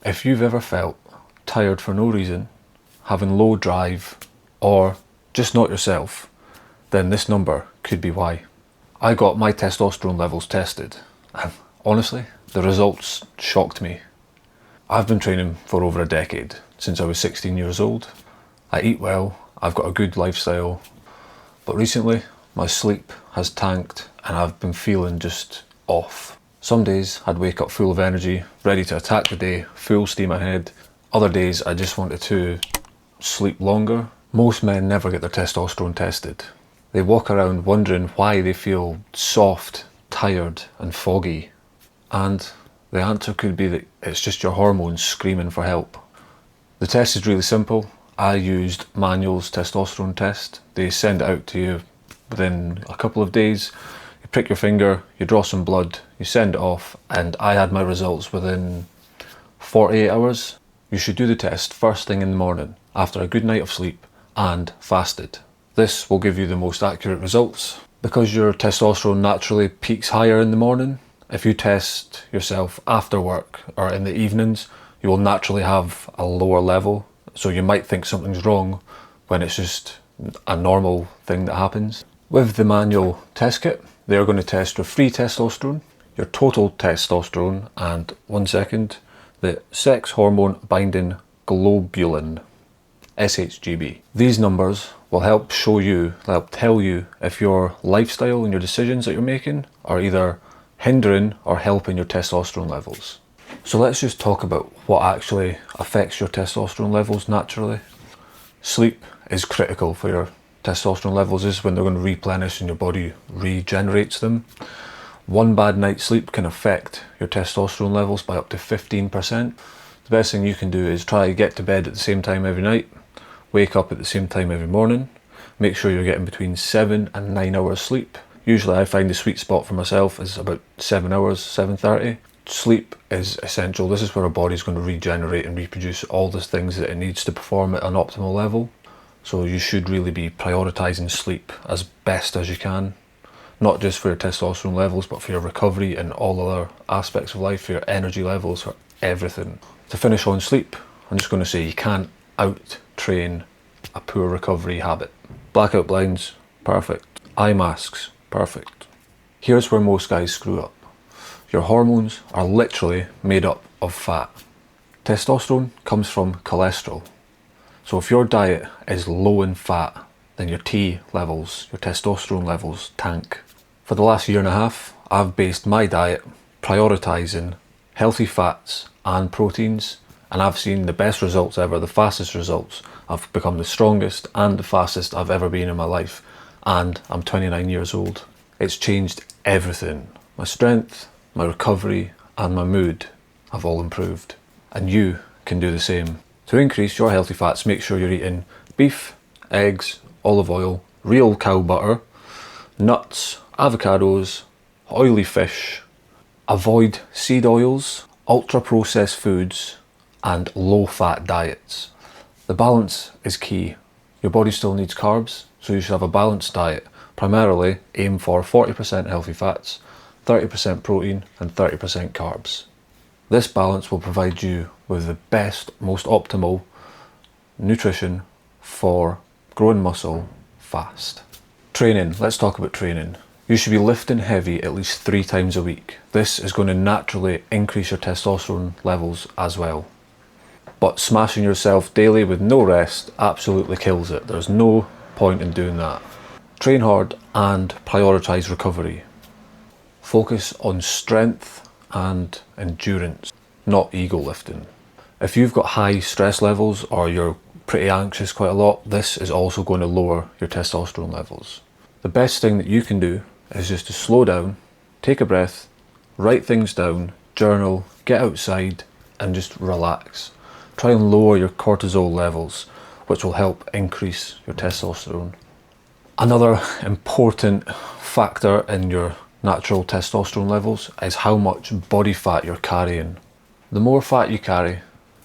If you've ever felt tired for no reason, having low drive, or just not yourself, then this number could be why. I got my testosterone levels tested, and honestly, the results shocked me. I've been training for over a decade, since I was 16 years old. I eat well, I've got a good lifestyle, but recently my sleep has tanked and I've been feeling just off. Some days I'd wake up full of energy, ready to attack the day, full steam ahead. Other days I just wanted to sleep longer. Most men never get their testosterone tested. They walk around wondering why they feel soft, tired and foggy. And the answer could be that it's just your hormones screaming for help. The test is really simple. I used Manual's testosterone test. They send it out to you within a couple of days. You prick your finger, you draw some blood, you send it off, and I had my results within 48 hours. You should do the test first thing in the morning, after a good night of sleep, and fasted. This will give you the most accurate results. Because your testosterone naturally peaks higher in the morning, if you test yourself after work or in the evenings, you will naturally have a lower level. So you might think something's wrong when it's just a normal thing that happens. With the Manual test kit, they're going to test your free testosterone, your total testosterone, and the sex hormone binding globulin, SHGB. These numbers will help tell you if your lifestyle and your decisions that you're making are either hindering or helping your testosterone levels. So let's just talk about what actually affects your testosterone levels naturally. Sleep is critical for your testosterone levels. This is when they're going to replenish and your body regenerates them. One bad night's sleep can affect your testosterone levels by up to 15%. The best thing you can do is try to get to bed at the same time every night, wake up at the same time every morning, make sure you're getting between 7 and 9 hours sleep. Usually I find the sweet spot for myself is about 7 hours, 7:30. Sleep is essential. This is where our body's going to regenerate and reproduce all the things that it needs to perform at an optimal level. So you should really be prioritising sleep as best as you can. Not just for your testosterone levels, but for your recovery and all other aspects of life, for your energy levels, for everything. To finish on sleep, I'm just going to say you can't out-train a poor recovery habit. Blackout blinds, perfect. Eye masks, perfect. Here's where most guys screw up. Your hormones are literally made up of fat. Testosterone comes from cholesterol. So if your diet is low in fat, then your T levels, your testosterone levels tank. For the last year and a half, I've based my diet prioritising healthy fats and proteins, and I've seen the best results ever, the fastest results. I've become the strongest and the fastest I've ever been in my life, and I'm 29 years old. It's changed everything. My strength, my recovery, and my mood have all improved. And you can do the same. To increase your healthy fats, make sure you're eating beef, eggs, olive oil, real cow butter, nuts, avocados, oily fish. Avoid seed oils, ultra-processed foods, and low-fat diets. The balance is key. Your body still needs carbs, so you should have a balanced diet. Primarily aim for 40% healthy fats, 30% protein, and 30% carbs. This balance will provide you with the best, most optimal nutrition for growing muscle fast. Training, let's talk about training. You should be lifting heavy at least 3 times a week. This is going to naturally increase your testosterone levels as well. But smashing yourself daily with no rest absolutely kills it. There's no point in doing that. Train hard and prioritise recovery. Focus on strength and endurance, not ego lifting. If you've got high stress levels or you're pretty anxious quite a lot, this is also going to lower your testosterone levels. The best thing that you can do is just to slow down, take a breath, write things down, journal, get outside and just relax. Try and lower your cortisol levels, which will help increase your testosterone. Another important factor in your natural testosterone levels is how much body fat you're carrying. The more fat you carry,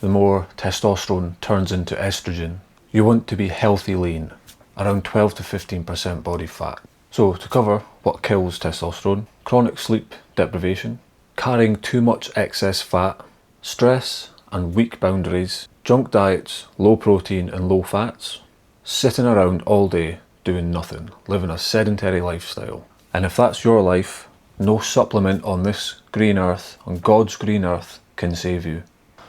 the more testosterone turns into estrogen. You want to be healthy lean, around 12 to 15% body fat. So to cover what kills testosterone: chronic sleep deprivation, carrying too much excess fat, stress and weak boundaries, junk diets, low protein and low fats, sitting around all day doing nothing, living a sedentary lifestyle. And if that's your life, no supplement on this green earth, on God's green earth, can save you.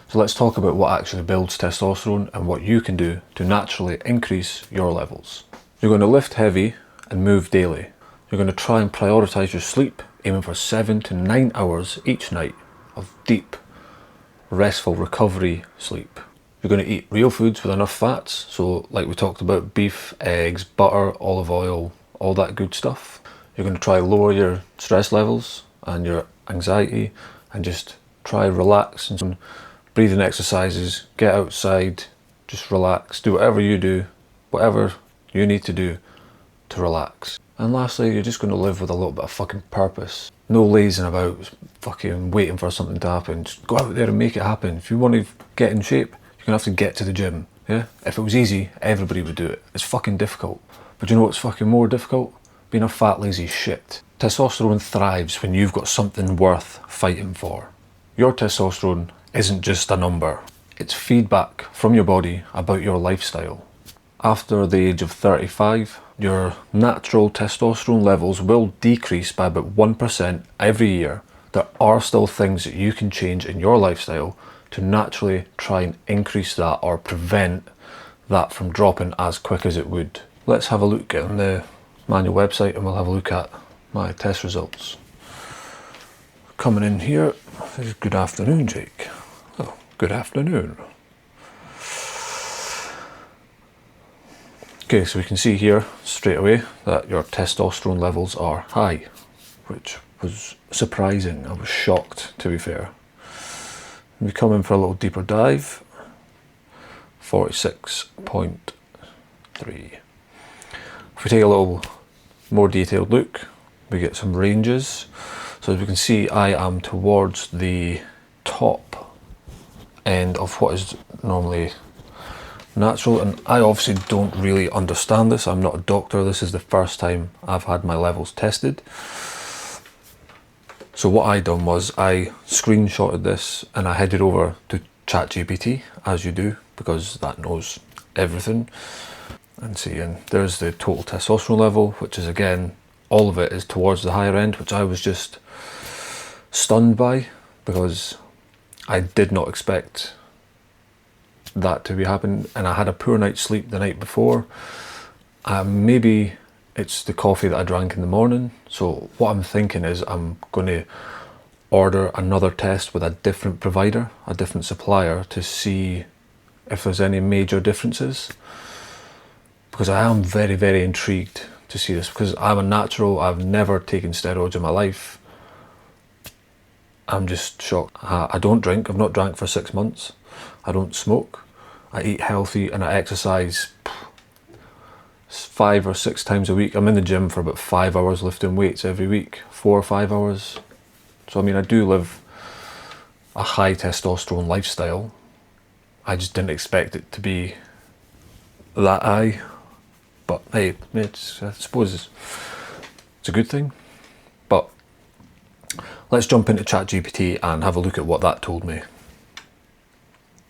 So let's talk about what actually builds testosterone and what you can do to naturally increase your levels. You're going to lift heavy and move daily. You're going to try and prioritise your sleep, aiming for 7 to 9 hours each night of deep, restful recovery sleep. You're going to eat real foods with enough fats, so like we talked about, beef, eggs, butter, olive oil, all that good stuff. You're going to try lower your stress levels and your anxiety and just try relax and some breathing exercises, get outside, just relax, do whatever you do, whatever you need to do to relax. And lastly, you're just going to live with a little bit of fucking purpose. No lazing about, fucking waiting for something to happen. Just go out there and make it happen. If you want to get in shape, you're going to have to get to the gym, yeah? If it was easy, everybody would do it. It's fucking difficult. But you know what's fucking more difficult? Being a fat, lazy shit. Testosterone thrives when you've got something worth fighting for. Your testosterone isn't just a number. It's feedback from your body about your lifestyle. After the age of 35, your natural testosterone levels will decrease by about 1% every year. There are still things that you can change in your lifestyle to naturally try and increase that or prevent that from dropping as quick as it would. Let's have a look on the manual website and we'll have a look at my test results. Coming in here, good afternoon, Jake. Oh, good afternoon. Okay, so we can see here straight away that your testosterone levels are high, which was surprising. I was shocked, to be fair. We come in for a little deeper dive. 46.3. If we take a little more detailed look, we get some ranges. So as we can see, I am towards the top end of what is normally natural, and I obviously don't really understand this. I'm not a doctor. This is the first time I've had my levels tested. So what I done was I screenshotted this and I headed over to ChatGPT, as you do, because that knows everything. And see, and there's the total testosterone level, which is, again, all of it is towards the higher end, which I was just stunned by because I did not expect that to be happening, and I had a poor night's sleep the night before. Maybe it's the coffee that I drank in the morning. So what I'm thinking is I'm going to order another test with a different provider, a different supplier, to see if there's any major differences, because I am very, very intrigued to see this, because I'm a natural. I've never taken steroids in my life. I'm just shocked. I don't drink. I've not drank for 6 months. I don't smoke. I eat healthy and I exercise 5 or 6 times a week. I'm in the gym for about 5 hours lifting weights every week, 4 or 5 hours. So I mean, I do live a high testosterone lifestyle. I just didn't expect it to be that high. But hey, I suppose it's a good thing. But let's jump into ChatGPT and have a look at what that told me.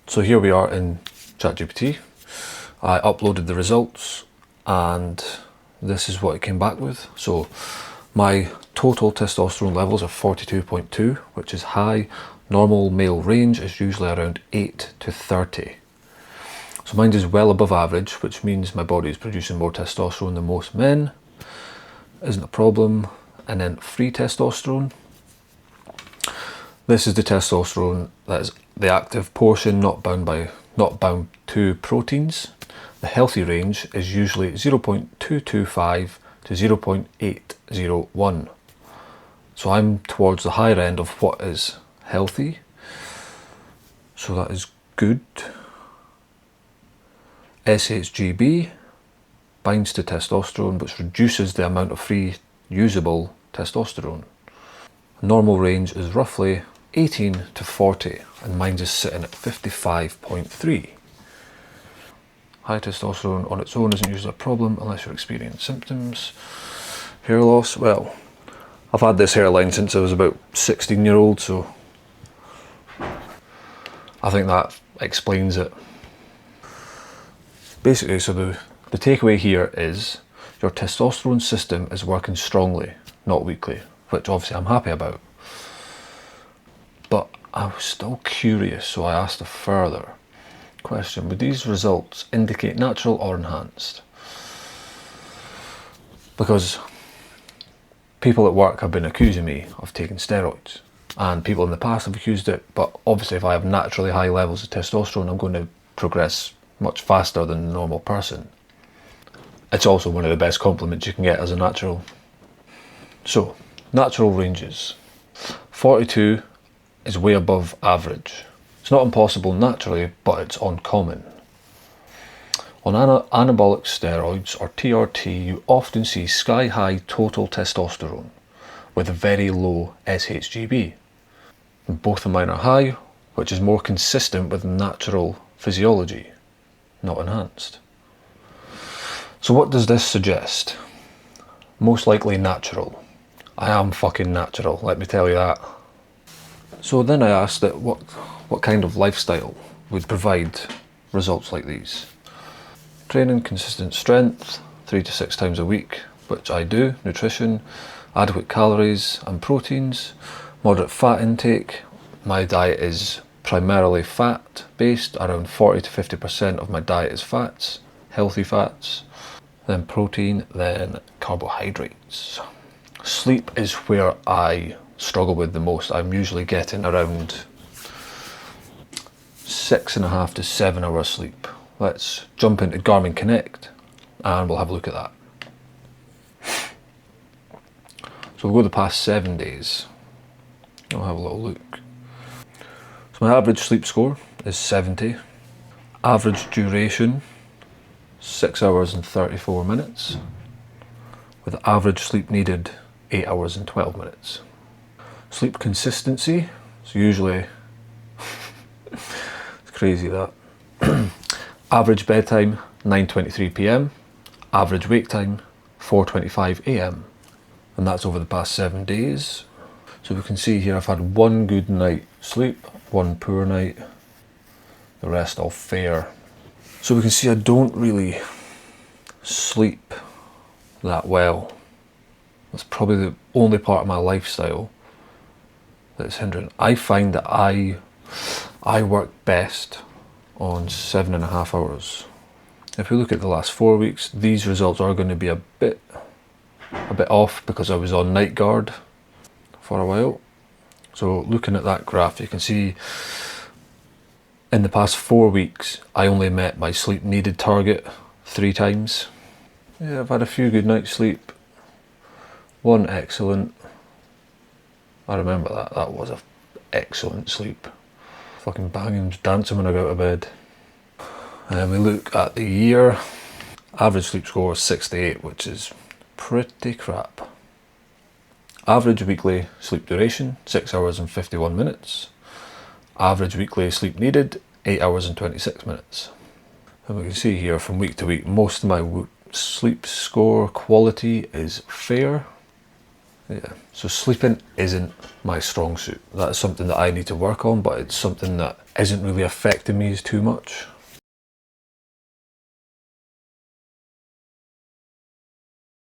So here we are in ChatGPT. I uploaded the results and this is what it came back with. So my total testosterone levels are 42.2, which is high. Normal male range is usually around 8 to 30. So mine is well above average, which means my body is producing more testosterone than most men. Isn't a problem. And then free testosterone. This is the testosterone that is the active portion, not bound to proteins. The healthy range is usually 0.225 to 0.801. So I'm towards the higher end of what is healthy. So that is good. SHGB binds to testosterone, which reduces the amount of free usable testosterone. Normal range is roughly 18 to 40, and mine is sitting at 55.3. High testosterone on its own isn't usually a problem unless you're experiencing symptoms. Hair loss, well, I've had this hairline since I was about 16-year-old, so I think that explains it. Basically, so the takeaway here is your testosterone system is working strongly, not weakly, which obviously I'm happy about. But I was still curious, so I asked a further question. Would these results indicate natural or enhanced? Because people at work have been accusing me of taking steroids, and people in the past have accused it, but obviously if I have naturally high levels of testosterone, I'm going to progress much faster than a normal person. It's also one of the best compliments you can get as a natural. So, natural ranges. 42 is way above average. It's not impossible naturally, but it's uncommon. On anabolic steroids, or TRT, you often see sky-high total testosterone with a very low SHGB. Both of mine are high, which is more consistent with natural physiology, not enhanced. So what does this suggest? Most likely natural. I am fucking natural, let me tell you that. So then I asked that what kind of lifestyle would provide results like these. Training consistent strength, 3 to 6 times a week, which I do. Nutrition, adequate calories and proteins, moderate fat intake. My diet is primarily fat based, around 40 to 50% of my diet is fats, healthy fats, then protein, then carbohydrates. Sleep is where I struggle with the most. I'm usually getting around 6.5 to 7 hours sleep. Let's jump into Garmin Connect and we'll have a look at that. So we'll go the past 7 days. I'll have a little look. So my average sleep score is 70. Average duration, 6 hours and 34 minutes. With average sleep needed, 8 hours and 12 minutes. Sleep consistency, so usually, it's crazy that. Average bedtime, 9:23 p.m. Average wake time, 4:25 a.m. And that's over the past 7 days. So we can see here I've had one good night sleep, one poor night, the rest all fair. So we can see I don't really sleep that well. That's probably the only part of my lifestyle that's hindering. I find that I work best on 7.5 hours. If we look at the last 4 weeks, these results are going to be a bit off because I was on night guard for a while. So looking at that graph, you can see in the past 4 weeks, I only met my sleep needed target 3 times. Yeah, I've had a few good nights sleep. One excellent. I remember that. That was an excellent sleep. Fucking banging, dancing when I got out of bed. And then we look at the year. Average sleep score is 68, which is pretty crap. Average weekly sleep duration, 6 hours and 51 minutes. Average weekly sleep needed, 8 hours and 26 minutes. And we can see here from week to week, most of my sleep score quality is fair. Yeah, so sleeping isn't my strong suit. That's something that I need to work on, but it's something that isn't really affecting me too much.